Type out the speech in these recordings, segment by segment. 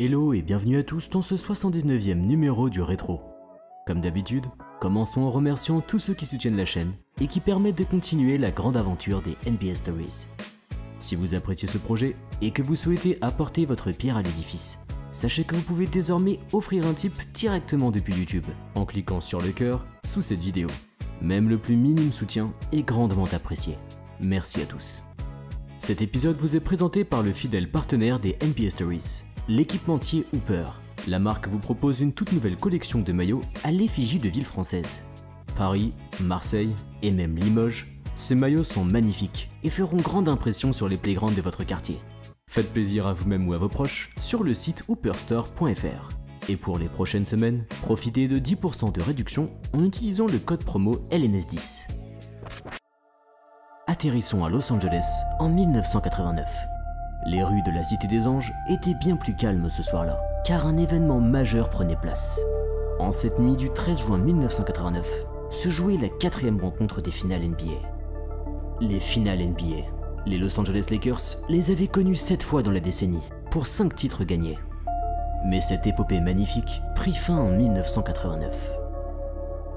Hello et bienvenue à tous dans ce 79e numéro du Rétro. Comme d'habitude, commençons en remerciant tous ceux qui soutiennent la chaîne et qui permettent de continuer la grande aventure des NBA Stories. Si vous appréciez ce projet et que vous souhaitez apporter votre pierre à l'édifice, sachez que vous pouvez désormais offrir un tip directement depuis YouTube en cliquant sur le cœur sous cette vidéo. Même le plus minime soutien est grandement apprécié. Merci à tous. Cet épisode vous est présenté par le fidèle partenaire des NBA Stories, l'équipementier Hooper. La marque vous propose une toute nouvelle collection de maillots à l'effigie de villes françaises. Paris, Marseille et même Limoges, ces maillots sont magnifiques et feront grande impression sur les playgrounds de votre quartier. Faites plaisir à vous-même ou à vos proches sur le site hooperstore.fr. Et pour les prochaines semaines, profitez de 10% de réduction en utilisant le code promo LNS10. Atterrissons à Los Angeles en 1989. Les rues de la Cité des Anges étaient bien plus calmes ce soir-là, car un événement majeur prenait place. En cette nuit du 13 juin 1989, se jouait la 4e rencontre des finales NBA. Les finales NBA. Les Los Angeles Lakers les avaient connues 7 fois dans la décennie, pour 5 titres gagnés. Mais cette épopée magnifique prit fin en 1989.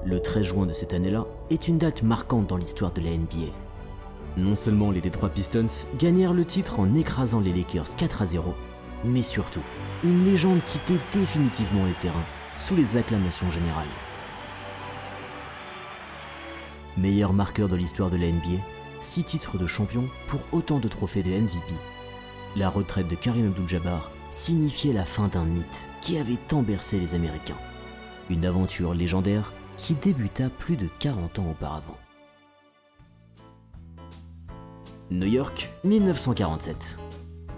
Le 13 juin de cette année-là est une date marquante dans l'histoire de la NBA. Non seulement les Detroit Pistons gagnèrent le titre en écrasant les Lakers 4-0, mais surtout, une légende quittait définitivement les terrains sous les acclamations générales. Meilleur marqueur de l'histoire de la NBA, 6 titres de champion pour autant de trophées de MVP. La retraite de Kareem Abdul-Jabbar signifiait la fin d'un mythe qui avait tant bercé les Américains. Une aventure légendaire qui débuta plus de 40 ans auparavant. New York, 1947.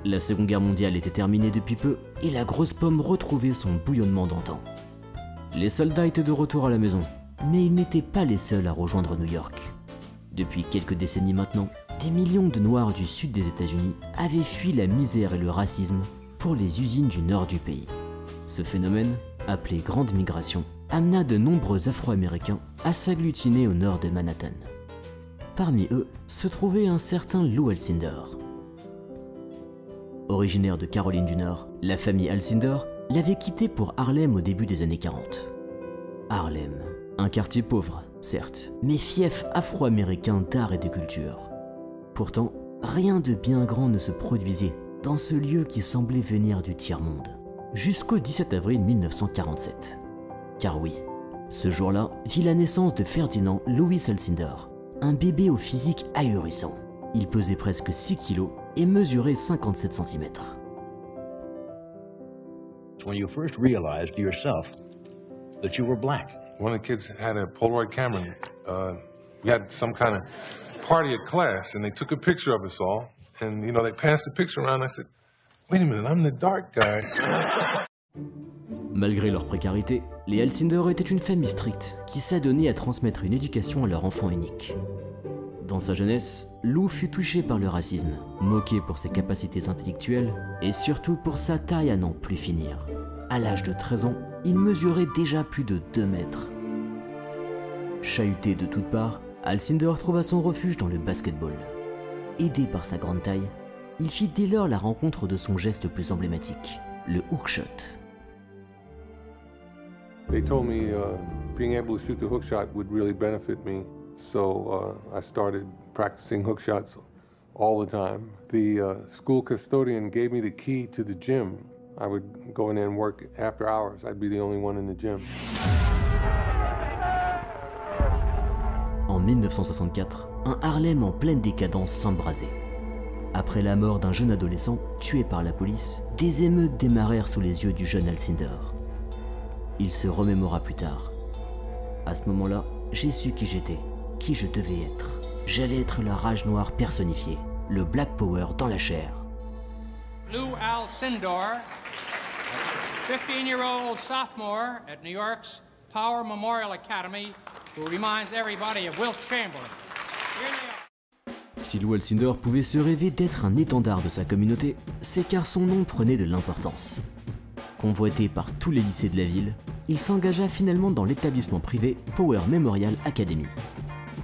La Seconde Guerre mondiale était terminée depuis peu et la grosse pomme retrouvait son bouillonnement d'antan. Les soldats étaient de retour à la maison, mais ils n'étaient pas les seuls à rejoindre New York. Depuis quelques décennies maintenant, des millions de Noirs du sud des États-Unis avaient fui la misère et le racisme pour les usines du nord du pays. Ce phénomène, appelé Grande Migration, amena de nombreux Afro-Américains à s'agglutiner au nord de Manhattan. Parmi eux se trouvait un certain Lou Alcindor. Originaire de Caroline du Nord, la famille Alcindor l'avait quitté pour Harlem au début des années 40. Harlem, un quartier pauvre, certes, mais fief afro-américain d'art et de culture. Pourtant, rien de bien grand ne se produisait dans ce lieu qui semblait venir du tiers-monde, jusqu'au 17 avril 1947. Car oui, ce jour-là vit la naissance de Ferdinand Louis Alcindor, un bébé au physique ahurissant. Il pesait presque 6 kilos et mesurait 57 cm. When you first realized yourself that you were black. One of the kids had a Polaroid camera. We had some kind of party at class, and they took a picture of us all. And, you know, they passed the picture around. I said, wait a minute, I'm the dark guy. Malgré leur précarité, les Alcindor étaient une famille stricte qui s'adonnait à transmettre une éducation à leur enfant unique. Dans sa jeunesse, Lou fut touché par le racisme, moqué pour ses capacités intellectuelles et surtout pour sa taille à n'en plus finir. À l'âge de 13 ans, il mesurait déjà plus de 2 mètres. Chahuté de toutes parts, Alcindor trouva son refuge dans le basketball. Aidé par sa grande taille, il fit dès lors la rencontre de son geste le plus emblématique, le hookshot. They told me being able to shoot the hook shot would really benefit me. So I started practicing hook shots all the time. The school custodian gave me the key to the gym. I would go in there and work after hours. I'd be the only one in the gym. En 1964, un Harlem en pleine décadence s'embrasait. Après la mort d'un jeune adolescent tué par la police, des émeutes démarrèrent sous les yeux du jeune Alcindor. Il se remémora plus tard. À ce moment-là, j'ai su qui j'étais, qui je devais être. J'allais être la rage noire personnifiée, le Black Power dans la chair. Lou Alcindor, 15-year-old sophomore at New York's Power Memorial Academy, who reminds everybody of Wilt Chamberlain. Si Lou Alcindor pouvait se rêver d'être un étendard de sa communauté, c'est car son nom prenait de l'importance. Convoité par tous les lycées de la ville, il s'engagea finalement dans l'établissement privé Power Memorial Academy.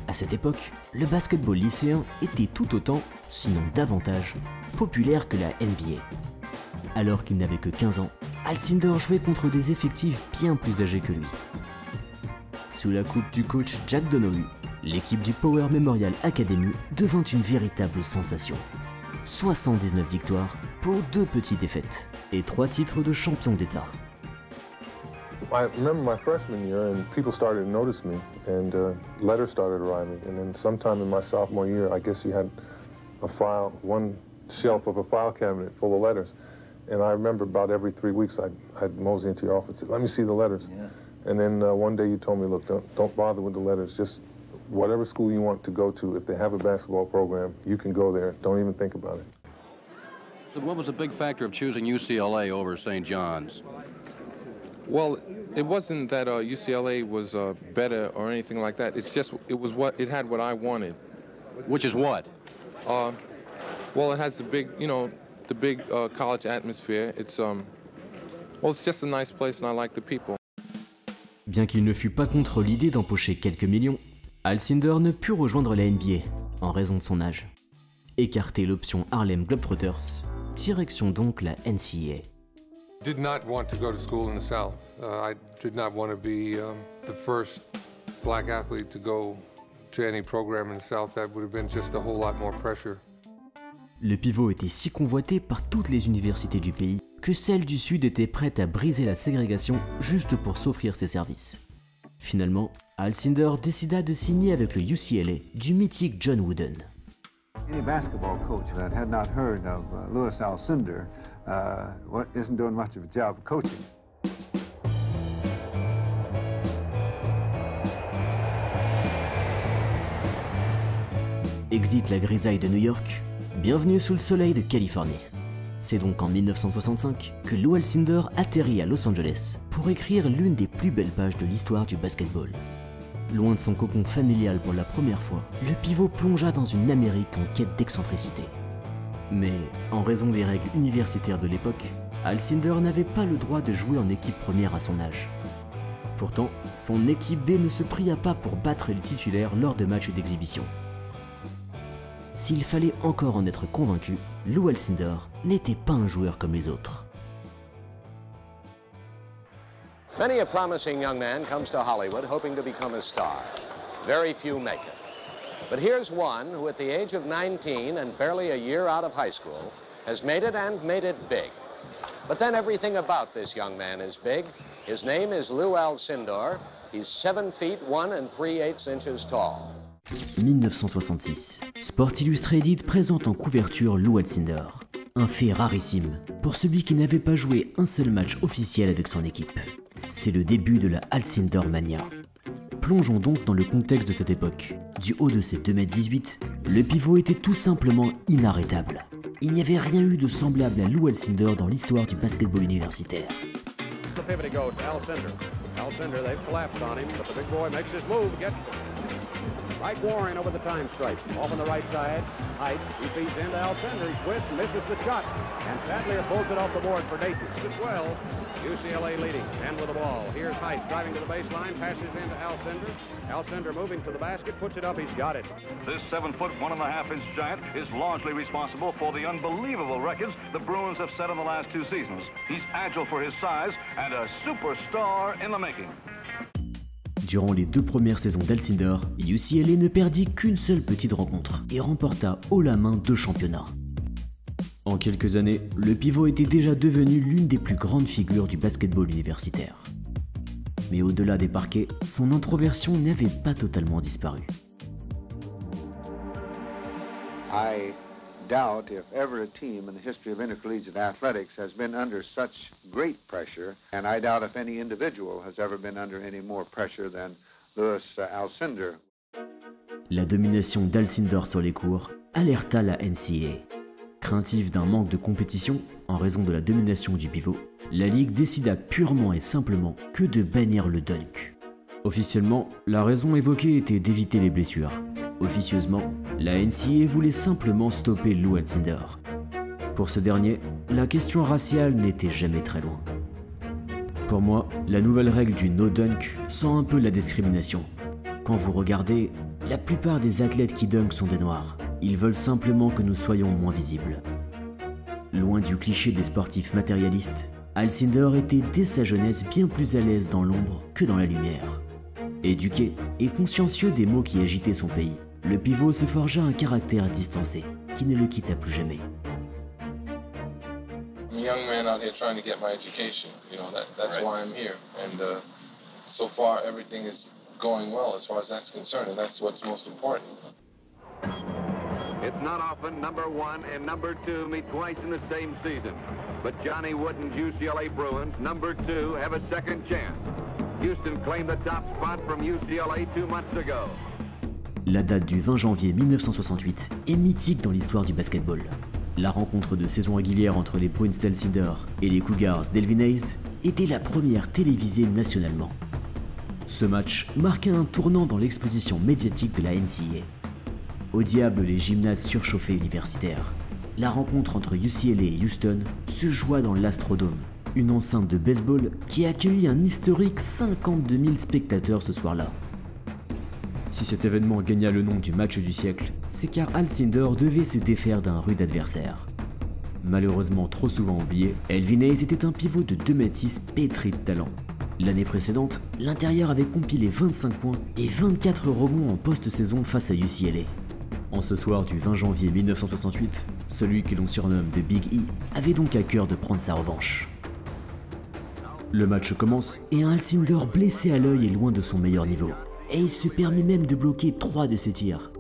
À cette époque, le basketball lycéen était tout autant, sinon davantage, populaire que la NBA. Alors qu'il n'avait que 15 ans, Alcindor jouait contre des effectifs bien plus âgés que lui. Sous la coupe du coach Jack Donohue, l'équipe du Power Memorial Academy devint une véritable sensation. 79 victoires pour 2 petites défaites et 3 titres de champion d'État. I remember my freshman year, and people started to notice me, and letters started arriving. And then sometime in my sophomore year, I guess you had a file, one shelf of a file cabinet full of letters. And I remember about every 3 weeks, I'd mosey into your office and say, "Let me see the letters." Yeah. And then one day you told me, "Look, don't bother with the letters. Just whatever school you want to go to, if they have a basketball program, you can go there. Don't even think about it." What was the big factor of choosing UCLA over St. John's? Well, it wasn't that UCLA was better or anything like that. It's just it had what I wanted. Which is what? Well, it has the big, college atmosphere. It's just a nice place, and I like the people. Bien qu'il ne fût pas contre l'idée d'empocher quelques millions, Alcindor ne put rejoindre la NBA en raison de son âge. Écarter l'option Harlem Globetrotters, direction donc la NCAA. Did not want to go to school in the South. I did not want to be the first black athlete to go to any program in the South. That would have been just a whole lot more pressure. Le pivot était si convoité par toutes les universités du pays que celle du Sud était prête à briser la ségrégation juste pour s'offrir ses services. Finalement, Alcindor décida de signer avec le UCLA du mythique John Wooden. Any basketball coach that had not heard of Louis Alcindor isn't doing much of a job of coaching. Exit la grisaille de New York, bienvenue sous le soleil de Californie. C'est donc en 1965 que Lou Alcindor atterrit à Los Angeles pour écrire l'une des plus belles pages de l'histoire du basketball. Loin de son cocon familial pour la première fois, le pivot plongea dans une Amérique en quête d'excentricité. Mais, en raison des règles universitaires de l'époque, Alcindor n'avait pas le droit de jouer en équipe première à son âge. Pourtant, son équipe B ne se pria pas pour battre les titulaires lors de matchs d'exhibition. S'il fallait encore en être convaincu, Lou Alcindor n'était pas un joueur comme les autres. Many a promising young man comes to Hollywood hoping to become a star. Very few make it. But here's one who at the age of 19 and barely a year out of high school has made it and made it big. But then everything about this young man is big. His name is Lou Alcindor. He's 7 feet 1 3/8 inches tall. 1966. Sport Illustrated présente en couverture Lou Alcindor. Un fait rarissime pour celui qui n'avait pas joué un seul match officiel avec son équipe. C'est le début de la Alcindor Mania. Plongeons donc dans le contexte de cette époque. Du haut de ses 2,18 m, le pivot était tout simplement inarrêtable. Il n'y avait rien eu de semblable à Lou Alcindor dans l'histoire du basketball universitaire. Mike Warren over the time stripe. Off on the right side. Height. He feeds into Alcindor. He twists, misses the shot. And Sadler pulls it off the board for Nathan. To 12. UCLA leading. And with the ball. Here's Height driving to the baseline. Passes into Alcindor. Alcindor moving to the basket. Puts it up. He's got it. This 7 foot, 1.5 inch giant is largely responsible for the unbelievable records the Bruins have set in the last 2 seasons. He's agile for his size and a superstar in the making. Durant les 2 premières saisons d'Alcindor, UCLA ne perdit qu'une seule petite rencontre et remporta haut la main 2 championnats. En quelques années, le pivot était déjà devenu l'une des plus grandes figures du basketball universitaire. Mais au-delà des parquets, son introversion n'avait pas totalement disparu. I doubt if ever a team in the history of intercollegiate athletics has been under such great pressure, and I doubt if any individual has ever been under any more pressure than Louis Alcindor. La domination d'Alcindor sur les cours alerta la NCAA. Craintive d'un manque de compétition en raison de la domination du pivot, la Ligue décida purement et simplement que de bannir le dunk. Officiellement, la raison évoquée était d'éviter les blessures. Officieusement, la NCAA voulait simplement stopper Lou Alcindor. Pour ce dernier, la question raciale n'était jamais très loin. Pour moi, la nouvelle règle du no dunk sent un peu la discrimination. Quand vous regardez, la plupart des athlètes qui dunkent sont des noirs. Ils veulent simplement que nous soyons moins visibles. Loin du cliché des sportifs matérialistes, Alcindor était dès sa jeunesse bien plus à l'aise dans l'ombre que dans la lumière. Éduqué et consciencieux des maux qui agitaient son pays, le pivot se forgea un caractère distancé qui ne le quitta plus jamais. I'm a young man out here trying to get my education. You know, that's why I'm here. And so far, everything is going well as far as that's concerned, and that's what's most important. It's not often number 1 and number 2 meet twice in the same season. But Johnny Wooden's UCLA Bruins, number 2, have a second chance. Houston claimed the top spot from UCLA 2 months ago. La date du 20 janvier 1968 est mythique dans l'histoire du basketball. La rencontre de saison régulière entre les Bruins d'Alcindor et les Cougars d'Elvin Hayes était la première télévisée nationalement. Ce match marqua un tournant dans l'exposition médiatique de la NCAA. Au diable les gymnases surchauffés universitaires. La rencontre entre UCLA et Houston se joua dans l'Astrodome, une enceinte de baseball qui a accueilli un historique 52 000 spectateurs ce soir-là. Si cet événement gagna le nom du match du siècle, c'est car Alcindor devait se défaire d'un rude adversaire. Malheureusement trop souvent oublié, Elvin Hayes était un pivot de 2,6 m pétri de talent. L'année précédente, l'intérieur avait compilé 25 points et 24 rebonds en post-saison face à UCLA. En ce soir du 20 janvier 1968, celui que l'on surnomme The Big E avait donc à cœur de prendre sa revanche. Le match commence et un Alcindor blessé à l'œil est loin de son meilleur niveau. Et il se permet même de bloquer 3 de ses tirs.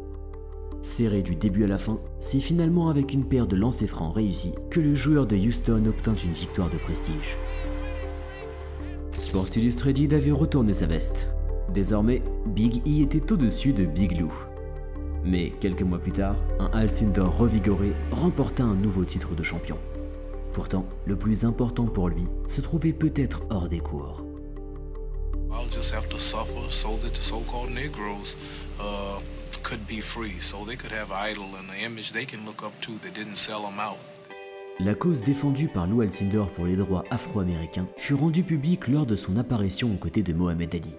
Serré du début à la fin, c'est finalement avec une paire de lancers francs réussis que le joueur de Houston obtint une victoire de prestige. Sport Illustrated avait retourné sa veste. Désormais, Big E était au-dessus de Big Lou. Mais quelques mois plus tard, un Alcindor revigoré remporta un nouveau titre de champion. Pourtant, le plus important pour lui se trouvait peut-être hors des cours. I'll just have to suffer so that the so-called Negroes could be free, so they could have idol and an image they can look up to that didn't sell them out. La cause défendue par Lou Alcindor pour les droits afro-américains fut rendue publique lors de son apparition aux côtés de Mohamed Ali.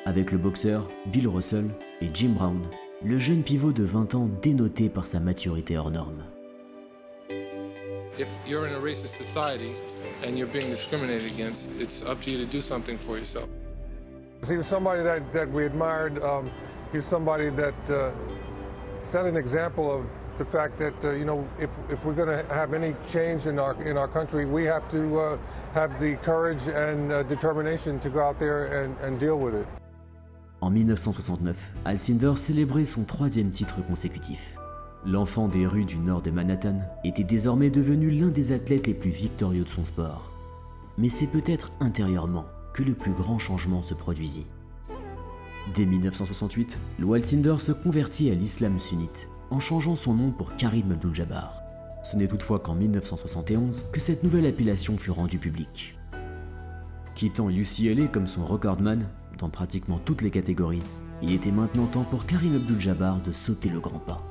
Avec le boxeur Bill Russell et Jim Brown, le jeune pivot de 20 ans dénoté par sa maturité hors norme. If you're in a racist society and you're being discriminated against, it's up to you to do something for yourself. He was somebody that we admired. He was somebody that set an example of the fact that you know, if we're going to have any change in our country, we have to have the courage and determination to go out there and deal with it. En 1969, Alcindor célébrait son 3e titre consécutif. L'enfant des rues du nord de Manhattan était désormais devenu l'un des athlètes les plus victorieux de son sport. Mais c'est peut-être intérieurement que le plus grand changement se produisit. Dès 1968, Lou Alcindor se convertit à l'islam sunnite en changeant son nom pour Karim Abdul-Jabbar. Ce n'est toutefois qu'en 1971 que cette nouvelle appellation fut rendue publique. Quittant UCLA comme son recordman dans pratiquement toutes les catégories, il était maintenant temps pour Karim Abdul-Jabbar de sauter le grand pas.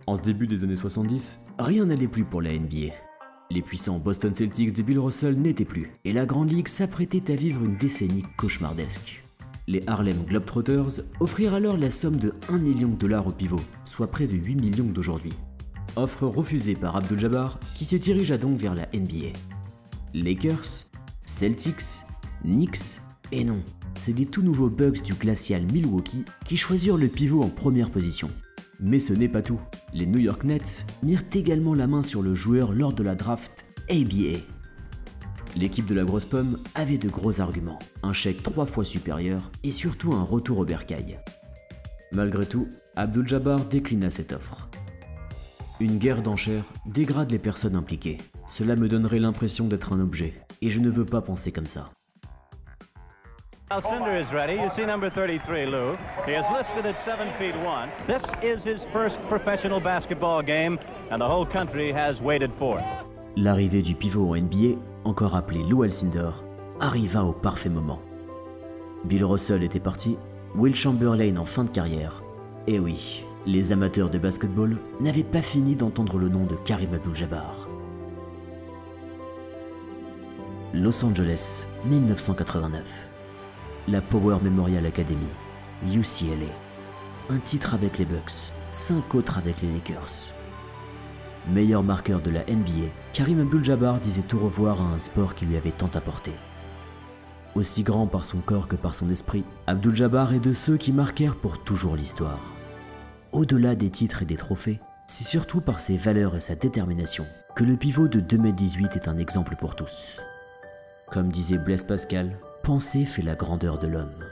En ce début des années 70, rien n'allait plus pour la NBA. Les puissants Boston Celtics de Bill Russell n'étaient plus, et la Grande Ligue s'apprêtait à vivre une décennie cauchemardesque. Les Harlem Globetrotters offrirent alors la somme de $1 million au pivot, soit près de 8 millions d'aujourd'hui. Offre refusée par Abdul-Jabbar, qui se dirigea donc vers la NBA. Lakers, Celtics, Knicks, et non, c'est les tout nouveaux Bucks du glacial Milwaukee qui choisirent le pivot en première position. Mais ce n'est pas tout. Les New York Nets mirent également la main sur le joueur lors de la draft ABA. L'équipe de la grosse pomme avait de gros arguments, un chèque 3 fois supérieur et surtout un retour au bercail. Malgré tout, Abdul-Jabbar déclina cette offre. Une guerre d'enchères dégrade les personnes impliquées. Cela me donnerait l'impression d'être un objet, et je ne veux pas penser comme ça. Alcindor is ready. You see number 33, Lou. He is listed at 7'1". This is his first professional basketball game, and the whole country has waited for it. L'arrivée du pivot en NBA, encore appelé Lou Alcindor, arriva au parfait moment. Bill Russell était parti, Will Chamberlain en fin de carrière. Et oui, les amateurs de basketball n'avaient pas fini d'entendre le nom de Karim Abdul-Jabbar. Los Angeles, 1989. La Power Memorial Academy, UCLA. un titre avec les Bucks, 5 autres avec les Lakers. Meilleur marqueur de la NBA, Kareem Abdul-Jabbar disait au revoir à un sport qui lui avait tant apporté. Aussi grand par son corps que par son esprit, Abdul-Jabbar est de ceux qui marquèrent pour toujours l'histoire. Au-delà des titres et des trophées, c'est surtout par ses valeurs et sa détermination que le pivot de 2,18 m est un exemple pour tous. Comme disait Blaise Pascal, penser fait la grandeur de l'homme.